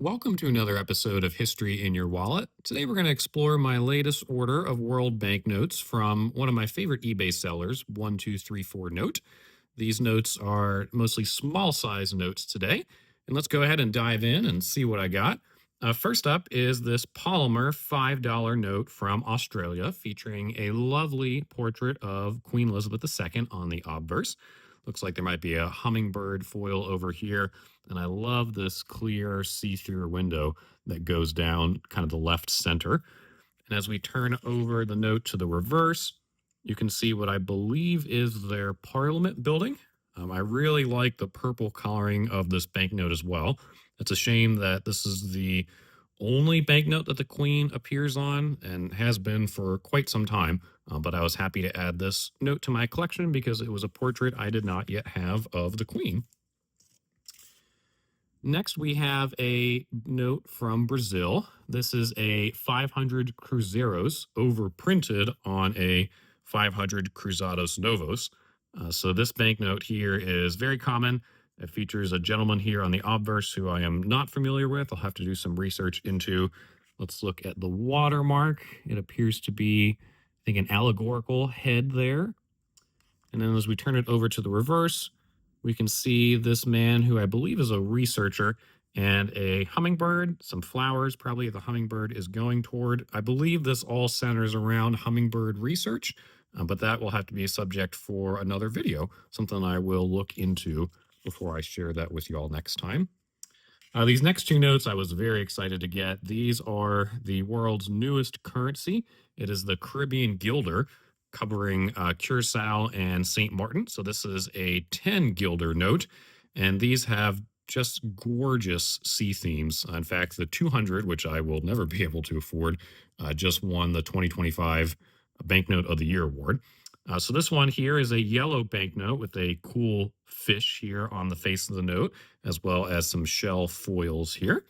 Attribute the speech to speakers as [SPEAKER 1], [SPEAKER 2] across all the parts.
[SPEAKER 1] Welcome to another episode of History in Your Wallet. Today we're going to explore my latest order of world banknotes from one of my favorite eBay sellers, 1234 Note. These notes are mostly small size notes today. And let's go ahead and dive in and see what I got. First up is this polymer $5 note from Australia featuring a lovely portrait of Queen Elizabeth II on the obverse. Looks like there might be a hummingbird foil over here. And I love this clear see-through window that goes down kind of the left center. And as we turn over the note to the reverse, you can see what I believe is their Parliament building. I really like the purple coloring of this banknote as well. It's a shame that this is the only banknote that the Queen appears on and has been for quite some time. But I was happy to add this note to my collection because it was a portrait I did not yet have of the Queen. Next, we have a note from Brazil. This is a 500 Cruzeiros overprinted on a 500 Cruzados Novos. So this banknote here is very common. It features a gentleman here on the obverse who I am not familiar with. I'll have to do some research into. Let's look at the watermark. It appears to be, I think, an allegorical head there. And then as we turn it over to the reverse, we can see this man who I believe is a researcher and a hummingbird, some flowers, probably the hummingbird is going toward. I believe this all centers around hummingbird research, but that will have to be a subject for another video, something I will look into before I share that with you all next time. These next two notes I was very excited to get. These are the world's newest currency. It is the Caribbean Guilder, covering Curaçao and Sint Maarten. So this is a 10 guilder note, and these have just gorgeous sea themes. In fact, the 200, which I will never be able to afford, just won the 2025 Banknote of the Year award. So this one here is a yellow banknote with a cool fish here on the face of the note, as well as some shell foils here.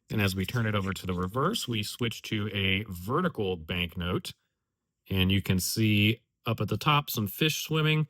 [SPEAKER 1] And as we turn it over to the reverse, we switch to a vertical banknote. And you can see up at the top some fish swimming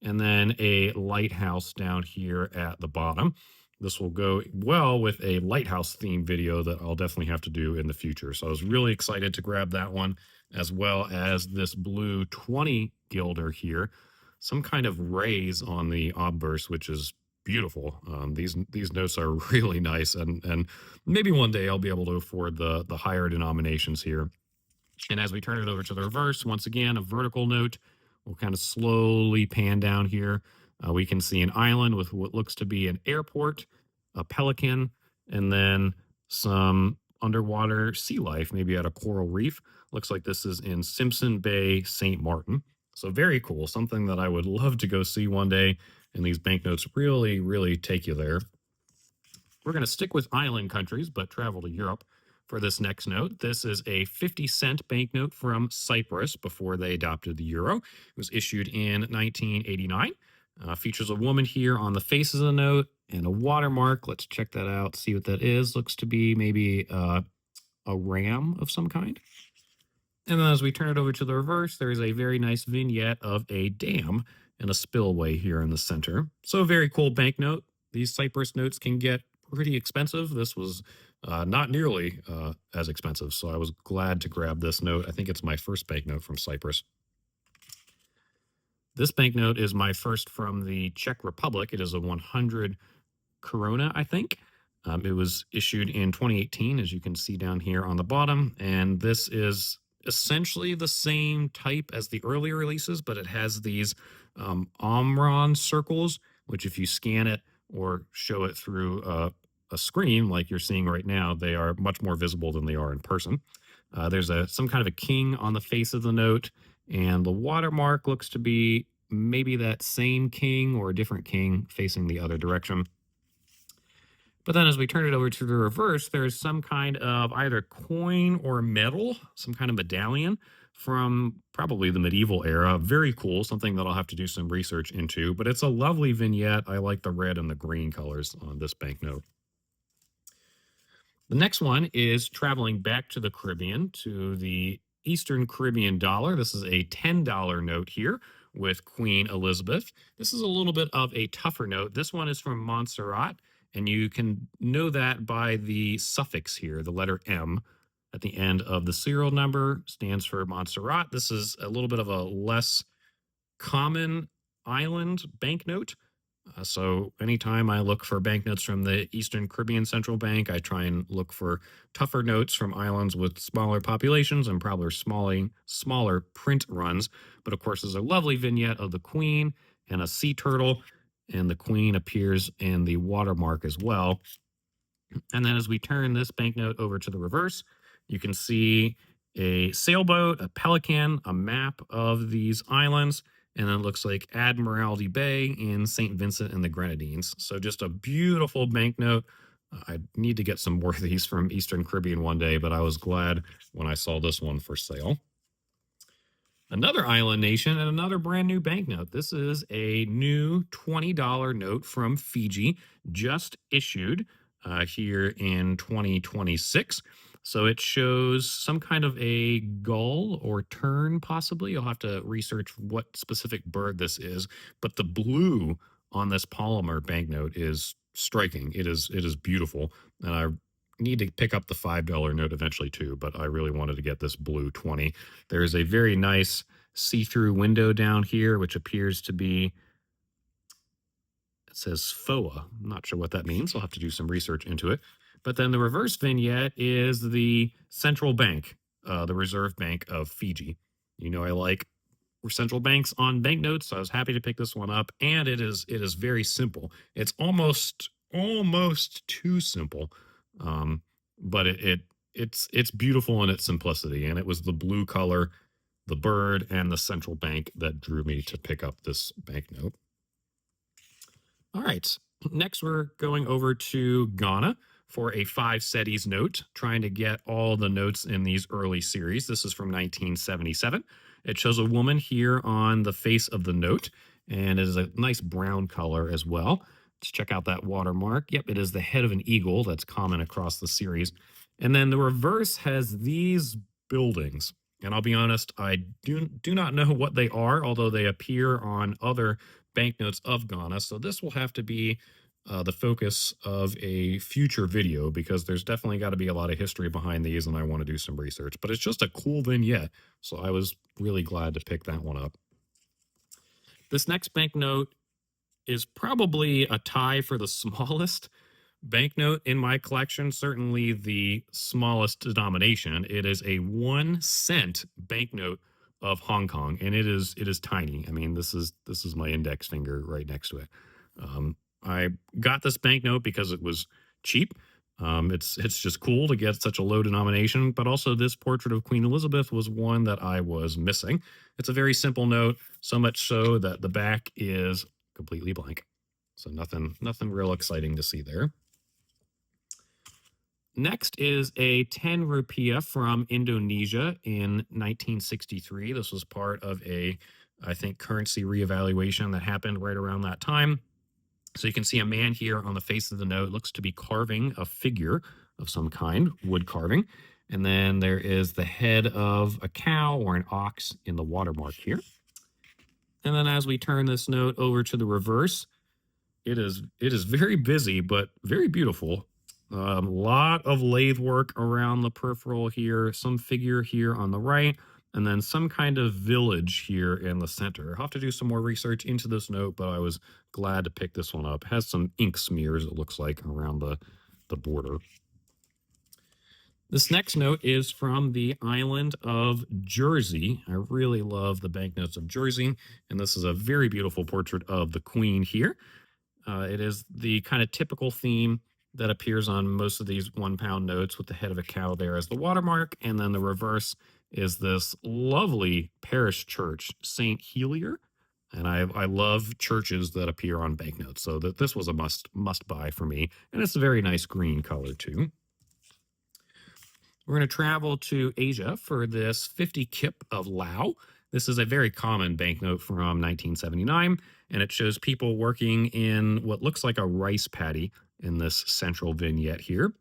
[SPEAKER 1] and then a lighthouse down here at the bottom. This will go well with a lighthouse theme video that I'll definitely have to do in the future. So I was really excited to grab that one, as well as this blue 20 guilder here. Some kind of rays on the obverse, which is beautiful. These notes are really nice, and maybe one day I'll be able to afford the higher denominations here. And as we turn it over to the reverse, once again, a vertical note. We'll kind of slowly pan down here. We can see an island with what looks to be an airport, a pelican, and then some underwater sea life, maybe at a coral reef. Looks like this is in Simpson Bay, St. Martin. So very cool, something that I would love to go see one day. And these banknotes really, really take you there. We're going to stick with island countries, but travel to Europe for this next note. This is a 50-cent banknote from Cyprus before they adopted the euro. It was issued in 1989. Features a woman here on the face of the note and a watermark. Let's check that out, see what that is. Looks to be maybe a ram of some kind. And then as we turn it over to the reverse, there is a very nice vignette of a dam and a spillway here in the center. So a very cool banknote. These Cyprus notes can get pretty expensive. This was not nearly as expensive, so I was glad to grab this note. I think it's my first banknote from Cyprus. This banknote is my first from the Czech Republic. It is a 100 koruna, I think. It was issued in 2018, as you can see down here on the bottom, and this is essentially the same type as the earlier releases, but it has these Omron circles, which if you scan it or show it through a screen like you're seeing right now, they are much more visible than they are in person. There's some kind of a king on the face of the note, and the watermark looks to be maybe that same king or a different king facing the other direction. But then as we turn it over to the reverse, there's some kind of either coin or metal, some kind of medallion from probably the medieval era. Very cool, something that I'll have to do some research into, but it's a lovely vignette. I like the red and the green colors on this banknote. The next one is traveling back to the Caribbean, to the Eastern Caribbean dollar. This is a $10 note here with Queen Elizabeth. This is a little bit of a tougher note. This one is from Montserrat, And you can know that by the suffix here, the letter M at the end of the serial number stands for Montserrat. This is a little bit of a less common island banknote. So anytime I look for banknotes from the Eastern Caribbean Central Bank, I try and look for tougher notes from islands with smaller populations and probably smaller print runs. But of course, there's a lovely vignette of the Queen and a sea turtle, and the Queen appears in the watermark as well. And then as we turn this banknote over to the reverse, you can see a sailboat, a pelican, a map of these islands, and then it looks like Admiralty Bay in St. Vincent and the Grenadines. So just a beautiful banknote. I need to get some more of these from Eastern Caribbean one day, but I was glad when I saw this one for sale. Another island nation and another brand new banknote. This is a new $20 note from Fiji, just issued here in 2026. So it shows some kind of a gull or tern, possibly. You'll have to research what specific bird this is. But the blue on this polymer banknote is striking. It is beautiful, and I need to pick up the $5 note eventually too. But I really wanted to get this blue 20. There is a very nice see-through window down here, which appears to be, it says FOA. I'm not sure what that means. I'll have to do some research into it. But then the reverse vignette is the central bank, the Reserve Bank of Fiji. You know, I like central banks on banknotes, so I was happy to pick this one up. And it is very simple. It's almost too simple, but it's beautiful in its simplicity. And it was the blue color, the bird, and the central bank that drew me to pick up this banknote. All right. Next, we're going over to Ghana for a 5 cedis note, trying to get all the notes in these early series. This is from 1977. It shows a woman here on the face of the note, and it is a nice brown color as well. Let's check out that watermark. Yep, it is the head of an eagle that's common across the series. And then the reverse has these buildings. And I'll be honest, I do not know what they are, although they appear on other banknotes of Ghana. So this will have to be the focus of a future video, because there's definitely got to be a lot of history behind these, and I want to do some research. But it's just a cool vignette, so I was really glad to pick that one up. This next banknote is probably a tie for the smallest banknote in my collection, certainly the smallest denomination. It is a 1 cent banknote of Hong Kong, and it is tiny. I mean, this is my index finger right next to it. I got this banknote because it was cheap. It's just cool to get such a low denomination, but also this portrait of Queen Elizabeth was one that I was missing. It's a very simple note, so much so that the back is completely blank. So nothing real exciting to see there. Next is a 10 rupia from Indonesia in 1963. This was part of I think, currency reevaluation that happened right around that time. So you can see a man here on the face of the note. It looks to be carving a figure of some kind, wood carving. And then there is the head of a cow or an ox in the watermark here. And then as we turn this note over to the reverse, it is very busy, but very beautiful. A lot of lathe work around the peripheral here, some figure here on the right, and then some kind of village here in the center. I'll have to do some more research into this note, but I was glad to pick this one up. It has some ink smears, it looks like, around the border. This next note is from the island of Jersey. I really love the banknotes of Jersey, and this is a very beautiful portrait of the Queen here. It is the kind of typical theme that appears on most of these 1 pound notes, with the head of a cow there as the watermark. And then the reverse is this lovely parish church, St. Helier. And I love churches that appear on banknotes, so this was a must buy for me. And it's a very nice green color too. We're going to travel to Asia for this 50 kip of Lao. This is a very common banknote from 1979, and it shows people working in what looks like a rice paddy in this central vignette here.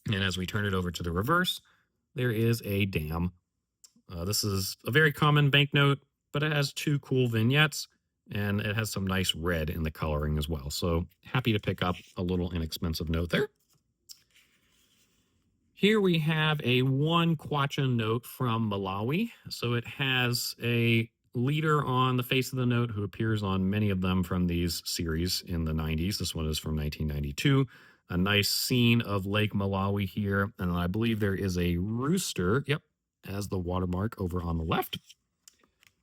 [SPEAKER 1] And as we turn it over to the reverse, there is a dam. This is a very common banknote, but it has 2 cool vignettes. and it has some nice red in the coloring as well. So happy to pick up a little inexpensive note there. Here we have a one kwacha note from Malawi. So it has a leader on the face of the note who appears on many of them from these series in the 90s. This one is from 1992. A nice scene of Lake Malawi here. And I believe there is a rooster, yep, as the watermark over on the left.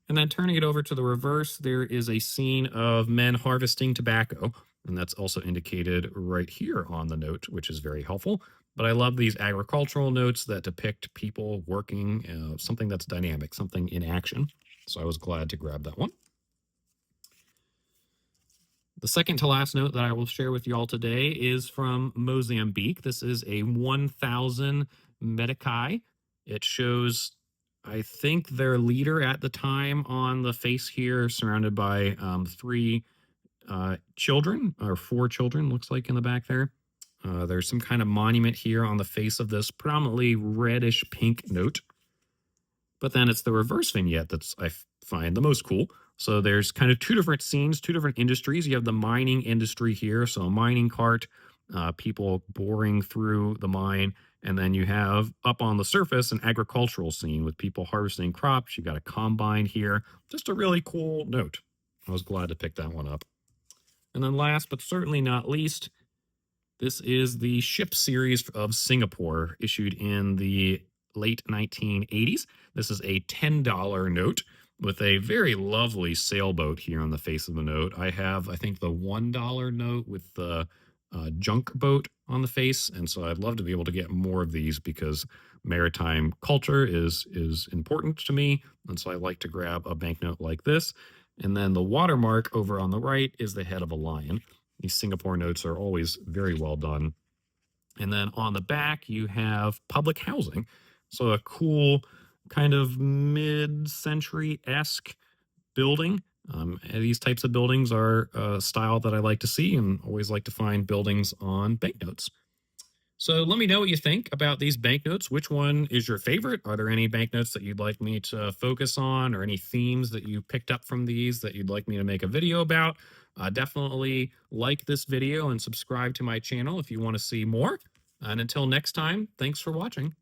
[SPEAKER 1] And then turning it over to the reverse, there is a scene of men harvesting tobacco. And that's also indicated right here on the note, which is very helpful. But I love these agricultural notes that depict people working, something that's dynamic, something in action. So I was glad to grab that one. The second to last note that I will share with you all today is from Mozambique. This is a 1,000 Medicae. It shows, I think, their leader at the time on the face here, surrounded by three children, or four children, looks like in the back there. There's some kind of monument here on the face of this predominantly reddish pink note. But then it's the reverse vignette that's I find the most cool. So there's kind of two different scenes, two different industries. You have the mining industry here, so a mining cart, people boring through the mine, and then you have up on the surface an agricultural scene with people harvesting crops. You got a combine here. Just a really cool note. I was glad to pick that one up. And then last but certainly not least, this is the ship series of Singapore, issued in the late 1980s. This is a $10 note with a very lovely sailboat here on the face of the note. I have, I think, the $1 note with the junk boat on the face, and so I'd love to be able to get more of these because maritime culture is important to me, and so I like to grab a banknote like this. And then the watermark over on the right is the head of a lion. These Singapore notes are always very well done. And then on the back, you have public housing. So a cool kind of mid-century-esque building. These types of buildings are a style that I like to see and always like to find buildings on banknotes. So let me know what you think about these banknotes. Which one is your favorite? Are there any banknotes that you'd like me to focus on, or any themes that you picked up from these that you'd like me to make a video about? Definitely like this video and subscribe to my channel if you want to see more. And until next time, thanks for watching.